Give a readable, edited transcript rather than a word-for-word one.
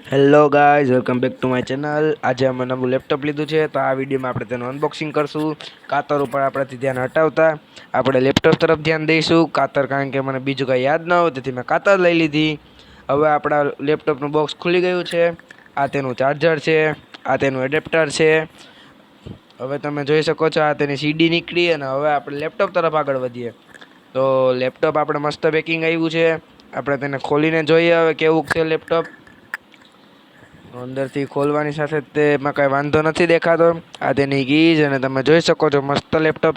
Hello guys, welcome back to my channel. આજે અમે નવું લેપટોપ લીધું છે, તો આ વિડીયોમાં આપણે તેનું અનબોક્સિંગ કરશું। કાતર ઉપર આપણાથી ધ્યાન હટાવતા આપણે લેપટોપ તરફ ધ્યાન દઈશું। કાતર કારણ કે મને બીજું કંઈ યાદ ન હોય, તેથી મેં કાતર લઈ લીધી। હવે આપણા લેપટોપનું બોક્સ ખુલી ગયું છે। આ તેનું ચાર્જર છે, આ તેનું એડેપ્ટર છે। હવે તમે જોઈ શકો છો, આ તેની સીડી નીકળી અને હવે આપણે લેપટોપ તરફ આગળ વધીએ। તો લેપટોપ આપણે મસ્ત પેકિંગ આવ્યું છે। આપણે તેને ખોલીને જોઈએ હવે કેવું છે લેપટોપ। અંદરથી ખોલવાની સાથે તેમાં કાંઈ વાંધો નથી દેખાતો। આ તેની કીઝ અને તમે જોઈ શકો છો મસ્ત લેપટોપ